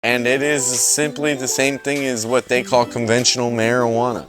And it is simply the same thing as what they call conventional marijuana.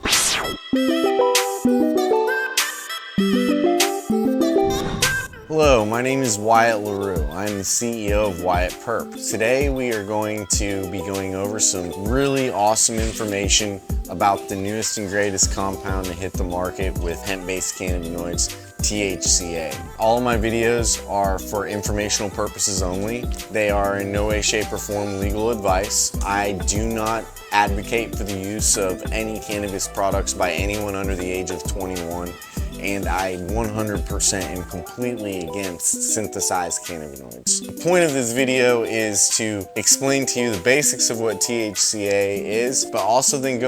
Hello, my name is Wyatt LaRue. I'm the CEO of Wyatt Perp. Today we are going to be going over some really awesome information about the newest and greatest compound to hit the market with hemp-based cannabinoids, THCA. All of my videos are for informational purposes only. They are in no way, shape, or form legal advice. I do not advocate for the use of any cannabis products by anyone under the age of 21. And I 100% am completely against synthesized cannabinoids. The point of this video is to explain to you the basics of what THCA is, but also then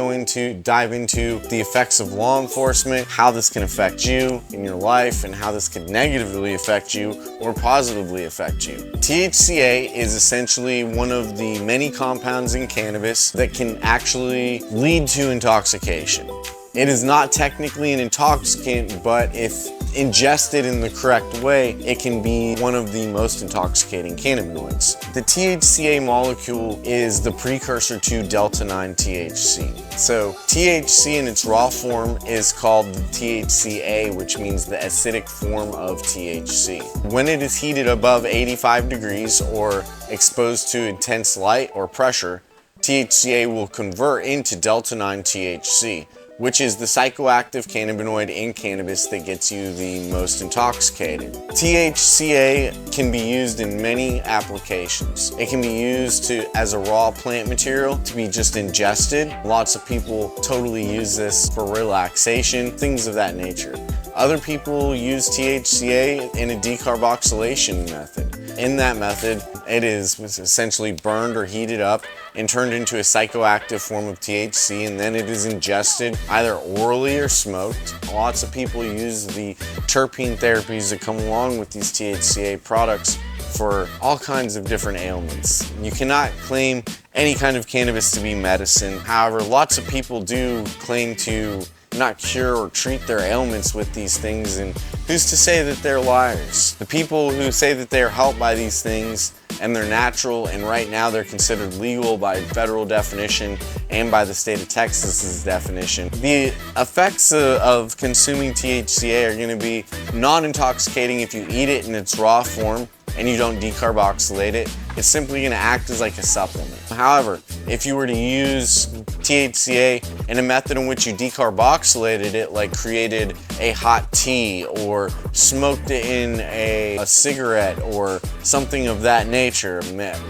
dive into the effects of law enforcement, how this can affect you in your life, and how this could negatively affect you or positively affect you. THCA is essentially one of the many compounds in cannabis that can actually lead to intoxication. It is not technically an intoxicant, but if ingested in the correct way, it can be one of the most intoxicating cannabinoids. The THCA molecule is the precursor to delta-9 THC. So THC in its raw form is called THCA, which means the acidic form of THC. When it is heated above 85 degrees or exposed to intense light or pressure, THCA will convert into delta-9 THC, which is the psychoactive cannabinoid in cannabis that gets you the most intoxicated. THCA can be used in many applications. It can be used as a raw plant material to be just ingested. Lots of people totally use this for relaxation, things of that nature. Other people use THCA in a decarboxylation method. In that method, it is essentially burned or heated up and turned into a psychoactive form of THC, and then it is ingested either orally or smoked. Lots of people use the terpene therapies that come along with these THCA products for all kinds of different ailments. You cannot claim any kind of cannabis to be medicine. However, lots of people do claim to not cure or treat their ailments with these things, and who's to say that they're liars? The people who say that they're helped by these things and they're natural, and right now they're considered legal by federal definition and by the state of Texas's definition. The effects of consuming THCA are going to be non-intoxicating if you eat it in its raw form and you don't decarboxylate it. It's simply going to act as like a supplement. However, if you were to use THCA in a method in which you decarboxylated it, like created a hot tea or smoked it in a cigarette or something of that nature,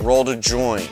rolled a joint,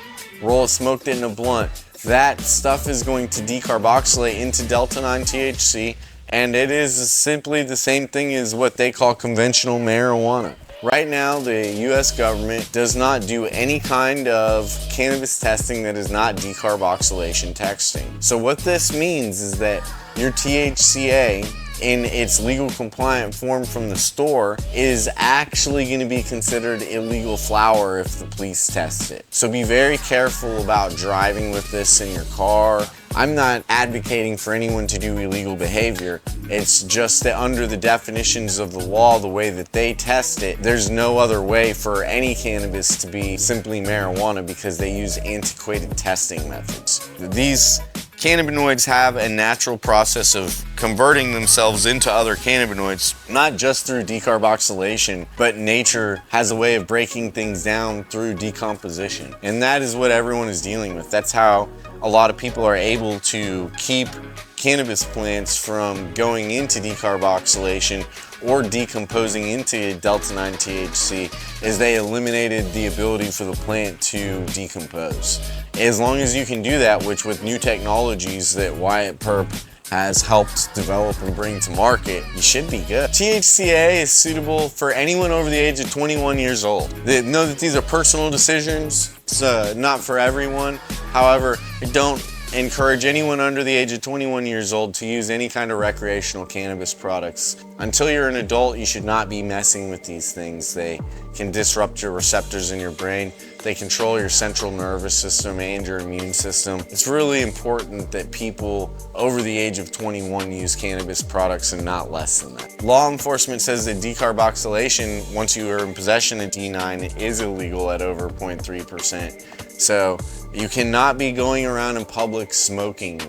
smoked it in a blunt, that stuff is going to decarboxylate into delta-9 THC, and it is simply the same thing as what they call conventional marijuana. Right now, the US government does not do any kind of cannabis testing that is not decarboxylation testing. So what this means is that your THCA in its legal compliant form from the store is actually going to be considered illegal flower if the police test it. So be very careful about driving with this in your car. I'm not advocating for anyone to do illegal behavior. It's just that under the definitions of the law, the way that they test it, there's no other way for any cannabis to be simply marijuana because they use antiquated testing methods. These cannabinoids have a natural process of converting themselves into other cannabinoids, not just through decarboxylation, but nature has a way of breaking things down through decomposition. And that is what everyone is dealing with. That's how a lot of people are able to keep cannabis plants from going into decarboxylation or decomposing into delta-9 THC, is they eliminated the ability for the plant to decompose. As long as you can do that, which with new technologies that Wyatt Perp has helped develop and bring to market, you should be good. THCA is suitable for anyone over the age of 21 years old. Know that these are personal decisions. It's not for everyone. However, don't encourage anyone under the age of 21 years old to use any kind of recreational cannabis products. Until you're an adult, you should not be messing with these things. They can disrupt your receptors in your brain. They control your central nervous system and your immune system. It's really important that people over the age of 21 use cannabis products and not less than that. Law enforcement says that decarboxylation, once you are in possession of D9, is illegal at over 0.3%. So you cannot be going around in public smoking.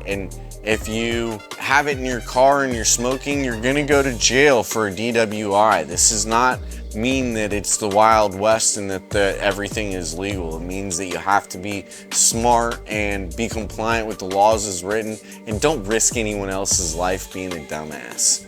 And if you have it in your car and you're smoking, you're gonna go to jail for a DWI. This does not mean that it's the Wild West and that everything is legal. It means that you have to be smart and be compliant with the laws as written, and don't risk anyone else's life being a dumbass.